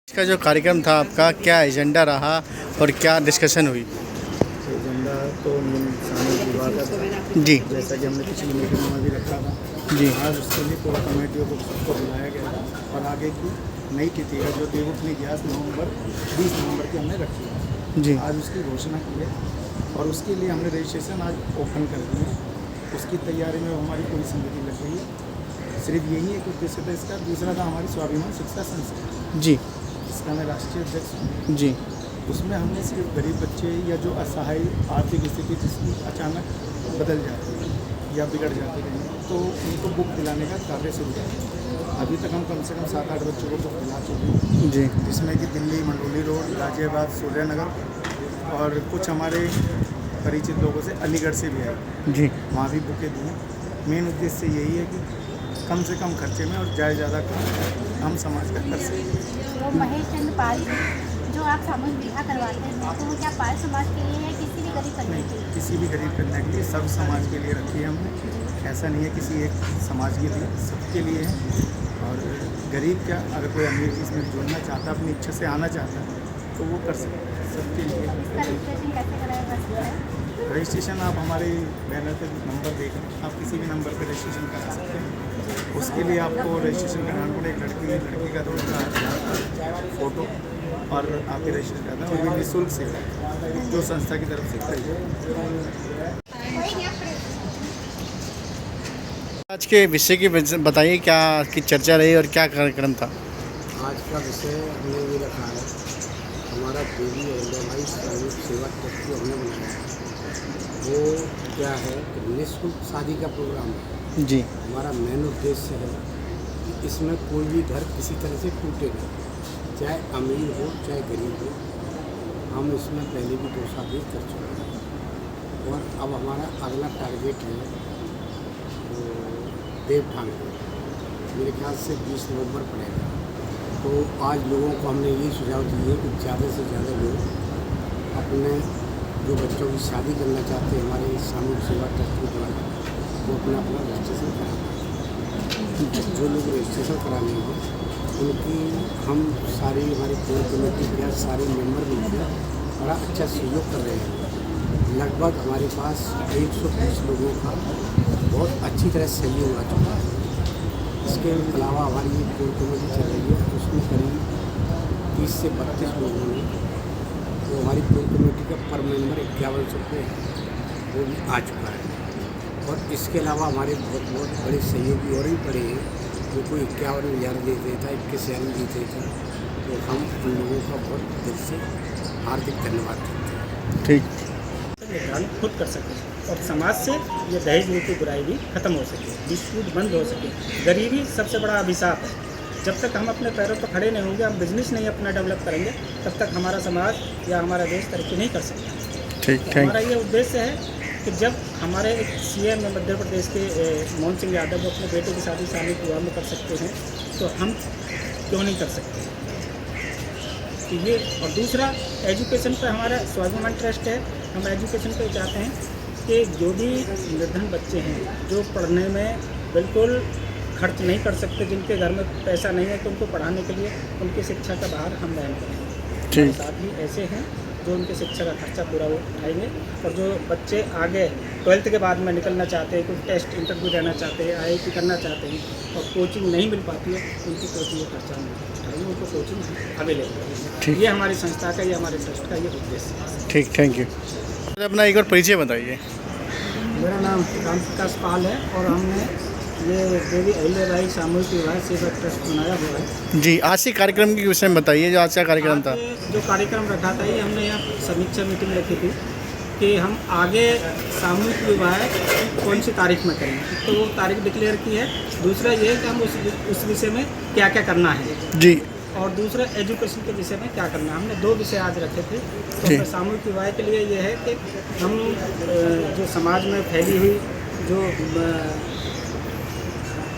इसका जो कार्यक्रम था आपका, क्या एजेंडा रहा और क्या डिस्कशन हुई? एजेंडा तो सामूहिक विवाह का था, जी जैसा कि हमने पिछली मीटिंग में भी रखा था। जी आज उसके लिए कोर कमेटियों को सबको बुलाया गया था और आगे की नई तिथि है जो देवउठनी ग्यास 20 नवंबर की हमने रखी है। जी आज उसकी घोषणा की है और उसके लिए हमने रजिस्ट्रेशन आज ओपन कर दिए। उसकी तैयारी में हमारी पूरी समिति लग रही है। सिर्फ यही एक उद्देश्य था इसका। दूसरा था हमारी स्वाभिमान शिक्षा संस्था, जी इसका मैं राष्ट्रीय अध्यक्ष हूँ। जी उसमें हमने सिर्फ गरीब बच्चे या जो असहाय आर्थिक स्थिति जिसकी अचानक बदल जाती है या बिगड़ जाती है तो उनको बुक दिलाने का कार्य शुरू किया। अभी तक हम कम से कम 7-8 बच्चों को बुक दिला चुके हैं, जी जिसमें कि दिल्ली मंडोली रोड, गाजियाबाद, सूर्यनगर और कुछ हमारे परिचित लोगों से अलीगढ़ से भी आए, जी वहाँ भी बुकें दी हैं। मेन उद्देश्य यही है कि कम से कम खर्चे में और ज़्यादा हम समाज का कर सकें। वो महेश चंद्र पाल जो आप सामूहिक विवाह करवाते हैं तो वो क्या पाल समाज के लिए है, किसी भी गरीब कन्या के लिए? किसी भी गरीब कन्या के लिए, सब समाज के लिए रखी है हमने। ऐसा नहीं है किसी एक समाज के लिए, सबके लिए है। और गरीब क्या, अगर कोई अमीर इसमें जुड़ना चाहता है, अपनी इच्छा से आना चाहता है तो वो कर सकता है, सबके लिए। इसका रजिस्ट्रेशन कैसे कराया जा सकता है? रजिस्ट्रेशन आप हमारे बैनर पे नंबर देकर आप किसी भी नंबर पर रजिस्ट्रेशन करा सकते हैं। उसके लिए आपको रजिस्ट्रेशन कराना पड़ेगा। लड़की का तो उसका फ़ोटो और आपके रजिस्टर करना है, और ये निःशुल्क सेवा है जो संस्था की तरफ से करी है। आज के विषय की बताइए, क्या की चर्चा रही और क्या कार्यक्रम था? आज का विषय हमने ये रखा है, हमारा देवी अहिल्याबाई सामूहिक सेवा ट्रस्ट जो हमने बनाया है वो क्या है कि निःशुल्क शादी का प्रोग्राम है। जी हमारा मेन उद्देश्य है कि इसमें कोई भी घर किसी तरह से टूटे नहीं, चाहे अमीर हो चाहे गरीब हो। हम इसमें पहले भी 2 शादी कर चुके हैं और अब हमारा अगला टारगेट है तो देवठान में, मेरे ख्याल से 20 नवंबर पड़ेगा। तो आज लोगों को हमने ये सुझाव दिए कि ज़्यादा से ज़्यादा लोग अपने जो बच्चों की शादी करना चाहते हैं हमारे सामूहिक सेवा ट्रस्ट के द्वारा वो अपना रजिस्ट्रेशन कराएं। जो लोग रजिस्ट्रेशन करा लेंगे उनकी हम सारी हमारी कोर कमेटी के सारे मेंबर मिलकर बड़ा अच्छा सहयोग कर रहे हैं। लगभग हमारे पास 120 लोगों का बहुत अच्छी तरह सहयोग आ चुका है। इसके अलावा हमारी ये कोर कमेटी चल रही है, उसमें करीब 30 से 32 लोगों ने, तो हमारी कोर कमेटी का पर मेंबर 5100 रुपये वो भी आ चुका है। और इसके अलावा हमारे बहुत बड़े सहयोगी और भी बड़े हैं जो कोई 51,000 दे देता, 21,000 दे देता। तो हम उन लोगों का बहुत दिल से हार्दिक धन्यवाद करते हैं। ठीक। निर्धारण खुद कर सकें और समाज से ये दहेज नीति बुराई भी खत्म हो सके, डिस्प्यूट बंद हो सके। गरीबी सबसे बड़ा अभिशाप है। जब तक हम अपने पैरों पर खड़े नहीं होंगे, हम बिजनेस नहीं अपना डेवलप करेंगे, तब तक हमारा समाज या हमारा देश तरक्की नहीं कर सकता। ठीक, तो थैंक हमारा ये उद्देश्य है कि जब हमारे एक CM मध्य प्रदेश के मोहन सिंह यादव वो अपने बेटे की शादी सामूहिक विवाह में कर सकते हैं तो हम क्यों नहीं कर सकते। तो ये, और दूसरा एजुकेशन पर हमारा स्वाभिमान ट्रस्ट है। हम एजुकेशन पे चाहते हैं कि जो भी निर्धन बच्चे हैं जो पढ़ने में बिल्कुल खर्च नहीं कर सकते, जिनके घर में पैसा नहीं है, तो उनको पढ़ाने के लिए उनकी शिक्षा का भार हम वहन करेंगे। ठीक। साथ ही ऐसे हैं जो उनके शिक्षा का खर्चा पूरा उठाएंगे। और जो बच्चे आगे 12th के बाद में निकलना चाहते हैं, कुछ टेस्ट इंटरव्यू देना चाहते हैं, IIT करना चाहते हैं और कोचिंग नहीं मिल पाती है, उनकी कोचिंग का खर्चा नहीं उठाएंगे, उनको कोचिंग अवेलेबल है। ये हमारी संस्था का, ये हमारे ट्रस्ट का ये उद्देश्य है। ठीक, थैंक यू। अपना एक और परिचय बताइए। मेरा नाम राम प्रकाश पाल है और हमने ये देवी अहिल्याबाई सामूहिक विवाह सेवा ट्रस्ट बनाया हुआ है। जी, आज के कार्यक्रम के विषय में बताइए, जो आज का कार्यक्रम था। आज जो कार्यक्रम रखा था ये हमने यहाँ समीक्षा मीटिंग रखी थी कि हम आगे सामूहिक विवाह कौन सी तारीख में करें, तो वो तारीख डिक्लेयर की है। दूसरा ये है कि हम उस विषय में क्या क्या करना है जी, और दूसरा एजुकेशन के विषय में क्या करना है। हमने 2 विषय आज रखे थे। तो जी। हमें सामूहिक विवाह के लिए ये है कि हम जो समाज में फैली हुई जो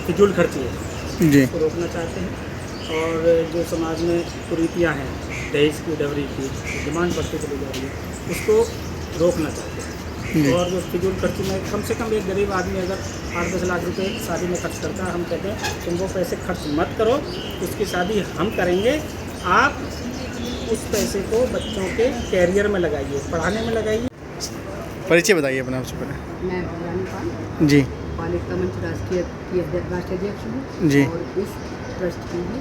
फिजूल खर्ची है जी, उसको रोकना चाहते हैं। और जो समाज में कुरीतियाँ हैं, दहेज की, डवरी की डिमांड बढ़ती चली जा रही है, उसको रोकना चाहते हैं। और जो फिजूल खर्ची में कम से कम एक गरीब आदमी अगर 8-10 लाख रुपए शादी में खर्च करता है, हम कहते हैं तुम वो पैसे खर्च मत करो, उसकी शादी हम करेंगे आप उस पैसे को बच्चों के कैरियर में लगाइए, पढ़ाने में लगाइए। परिचय बताइए अपना आपसे पहले। मैं रानी पाल जी बाल एकता मंच राष्ट्रीय अध्यक्ष हूँ जी। और इस ट्रस्ट की भी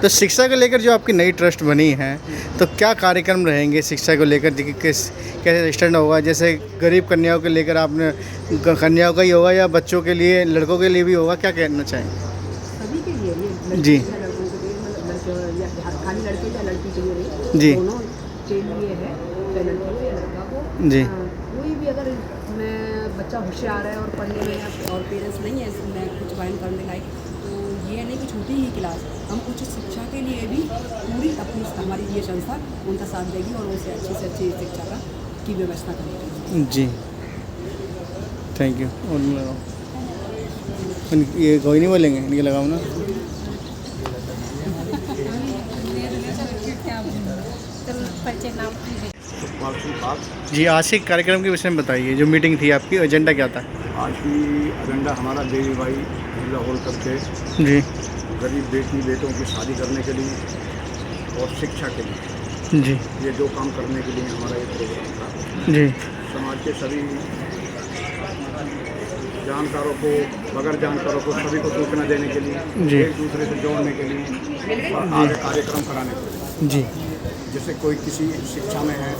तो शिक्षा को लेकर जो आपकी नई ट्रस्ट बनी है, तो क्या कार्यक्रम रहेंगे शिक्षा को लेकर? कैसे स्टैंड होगा? जैसे गरीब कन्याओं को लेकर आपने, कन्याओं का ही होगा या बच्चों के लिए, लड़कों के लिए भी होगा, क्या कहना चाहेंगे? सभी के लिए ये जी। लड़के या लड़कों के लिए, मतलब लड़के या खाली लड़के या लड़की के लिए नहीं, जी। दोनों के लिए है, चाहे लड़की हो या लड़का हो। जी। कोई भी अगर मैं बच्चा होशियार है और पढ़ने में और पेरेंट्स नहीं है इसमें कुछ वाइन करने लायक, तो ये नहीं कि छोटी ही क्लास, हम उच्च शिक्षा के लिए भी पूरी अपनी हमारी ये संस्था उनका साथ देगी और उनसे अच्छी से अच्छी शिक्षा की व्यवस्था करेगी। जी थैंक यू। और ये कोई नहीं बोलेंगे, इनके लगाओ ना। जी आज के कार्यक्रम के विषय में बताइए, जो मीटिंग थी आपकी, एजेंडा क्या था? आज की एजेंडा हमारा देवी भाई जिला होल करके जी गरीब बेटी बेटों की शादी करने के लिए और शिक्षा के लिए, जी ये दो काम करने के लिए हमारा ये प्रोग्राम था। जी समाज के सभी जानकारों को, बगैर जानकारों को, सभी को सूचना देने के लिए, जी। एक दूसरे से जोड़ने के लिए और आगे कार्यक्रम कराने के लिए। जी जैसे कोई किसी शिक्षा में है,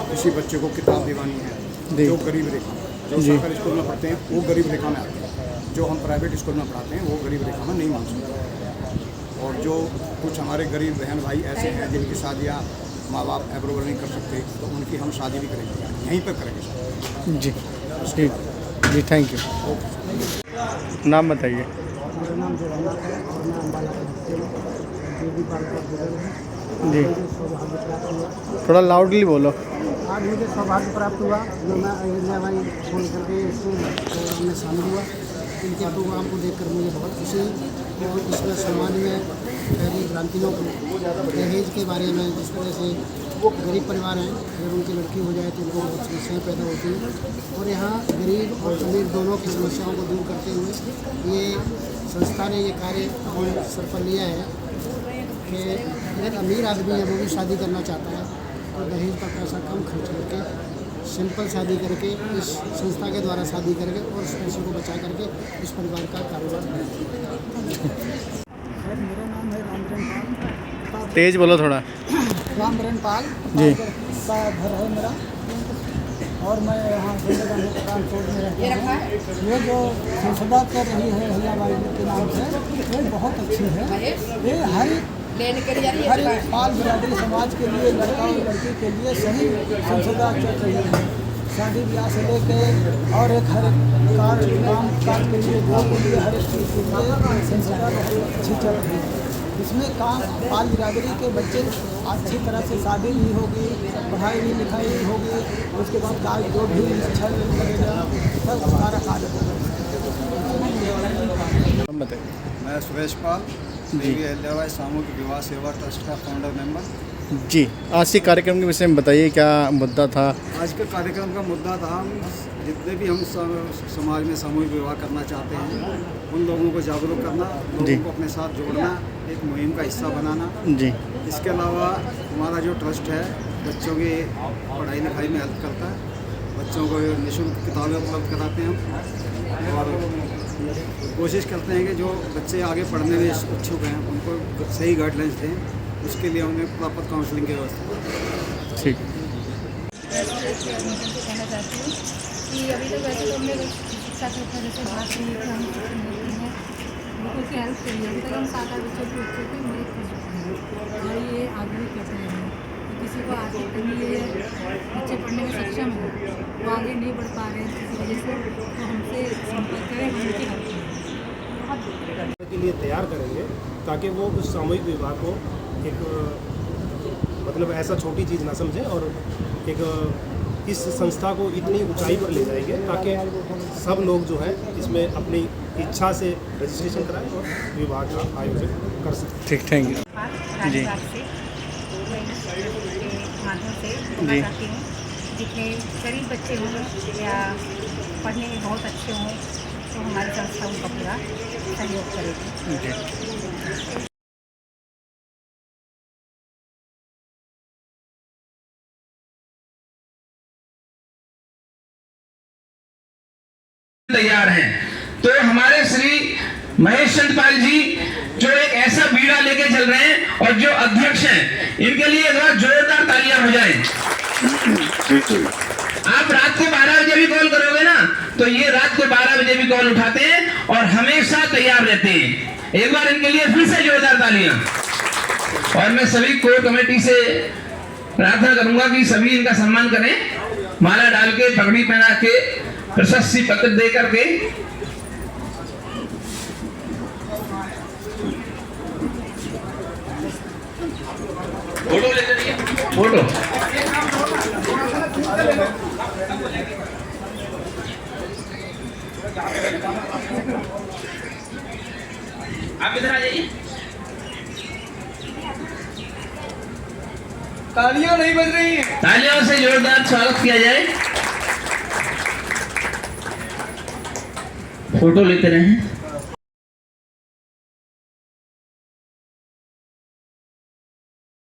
किसी बच्चे को किताब दिवानी है, जी। जो गरीब रेखा में, जो जी। सरकारी स्कूल में पढ़ते हैं वो गरीब रेखा में आते हैं, जो हम प्राइवेट स्कूल में पढ़ाते हैं वो गरीब रेखा में नहीं मान सकते। और जो कुछ हमारे गरीब बहन भाई ऐसे हैं जिनकी शादियाँ माँ बाप अप्रूवल नहीं कर सकते, तो उनकी हम शादी भी करेंगे, यहीं पर करेंगे शादी। जी ठीक जी, थैंक यू। नाम बताइए। मेरा नाम जवाहरलाल है और मैं अम्बाला का देवी बाल का बुजुर्ग हूँ। जी मुझे सौभाग्य प्राप्त हुआ, थोड़ा लाउडली बोलो। आज मुझे सौभाग्य प्राप्त हुआ जो मैं अयोध्या भाई फोन करके इसको प्रोग्राम में शामिल हुआ। इनके प्रोग्राम को देखकर मुझे बहुत खुशी हुई और इसमें समाज में पहली भ्रांतियों को, दहेज के बारे में, जिस तरह से गरीब परिवार हैं, अगर उनकी लड़की हो जाए तो उनको बहुत समस्याएँ पैदा होती हैं और यहाँ गरीब और अमीर दोनों की समस्याओं को दूर करते हुए ये संस्था ने ये कार्य अपने सर पर लिया है कि अगर अमीर आदमी है वो भी शादी करना चाहता है तो दहेज का पैसा कम खर्च करके सिंपल शादी करके इस संस्था के द्वारा शादी करके और उस पैसे को बचा करके इस परिवार का कारोबार सर मेरा नाम है रामधन पाल। तेज बोलो थोड़ा। रामधन पाल जी। का घर है मेरा और मैं यहाँ ट्रांसपोर्ट में रहता हूँ। ये जो संसदा कर रही है हयाबाई के नाम से, ये बहुत अच्छी है। ये हर पाल बिरादरी समाज के लिए, लड़का और लड़की के लिए सही संसदा चल रही है। शादी ब्याह से लेके और एक हर काम काज के लिए, गाँव के लिए, हर एक चीज़ के लिए संसदा बहुत अच्छी चल रही है। इसमें काम पाल बिरादरी के बच्चे अच्छी तरह से शादी भी होगी, पढ़ाई भी लिखाई भी होगी, उसके बाद कार्य जो भी इच्छा लगेगा सब सारा कार्य होगा। नाम बताइए। मैं सुरेश पाल, देवी अहिल्याबाई सामूहिक विवाह सेवा ट्रस्ट का फाउंडर मेंबर। जी आज के कार्यक्रम के विषय में बताइए, क्या मुद्दा था? आज के कार्यक्रम का मुद्दा था, हम जितने भी हम समाज में सामूहिक विवाह करना चाहते हैं उन लोगों को जागरूक करना, जी। लोगों को अपने साथ जोड़ना, एक मुहिम का हिस्सा बनाना। जी इसके अलावा हमारा जो ट्रस्ट है बच्चों की पढ़ाई लिखाई में हेल्प करता है, बच्चों को निःशुल्क किताबें उपलब्ध कराते हैं और कोशिश करते हैं कि जो बच्चे आगे पढ़ने में इच्छुक हैं उनको सही गाइडलाइंस दें। उसके लिए हमने प्रॉपर काउंसलिंग की व्यवस्था। ठीक। कहना चाहती हूँ कि अभी तक वैसे तो हमने शिक्षा के ऊपर जैसे बात की है कि हम शिक्षण होते हैं, लोगों की हेल्प करिए। अभी तक हम 7-8 बच्चों की मदद कर चुके हैं और ये आगे भी करते रहेंगे। कि किसी को आर्थिक तंगी है, बच्चे पढ़ने में सक्षम हैं, वो आगे नहीं बढ़ पा रहे हैं किसी वजह से, तो हमसे संपर्क करें, हम उनकी हेल्प करें। के लिए तैयार करेंगे ताकि वो उस सामूहिक विवाह को एक मतलब ऐसा छोटी चीज़ ना समझें और एक इस संस्था को इतनी ऊंचाई पर ले जाएंगे ताकि सब लोग जो है इसमें अपनी इच्छा से रजिस्ट्रेशन कराएं और विवाह का आयोजन कर सकें। ठीक, थैंक यू। जी माध्यम से जी। बोलना चाहती हूँ, जितने गरीब बच्चे हों या पढ़ने में बहुत अच्छे हों तो हमारी संस्था उनका पूरा सहयोग करेगी। जी। तैयार हैं। तो हमारे श्री महेश चंदपाल जी जो एक ऐसा बीड़ा लेके चल रहे हैं और जो अध्यक्ष हैं, इनके लिए एक बार जोरदार तालियां हो जाएं। आप रात को 12 बजे भी कॉल करोगे ना, तो ये रात को 12 बजे भी कॉल उठाते हैं और हमेशा तैयार रहते हैं। एक बार इनके लिए फिर से जोरदार तालियां। और मैं सभी कोर कमेटी से प्रार्थना करूंगा कि सभी इनका सम्मान करें, माला डाल के, पगड़ी पहना के, प्रशस्ति पत्र दे करके। फोटो लेते रहिए, फोटो। आप इधर आ जाइए। तालियां नहीं बज रही हैं। तालियों से जोरदार स्वागत किया जाए। फोटो लेते रहें।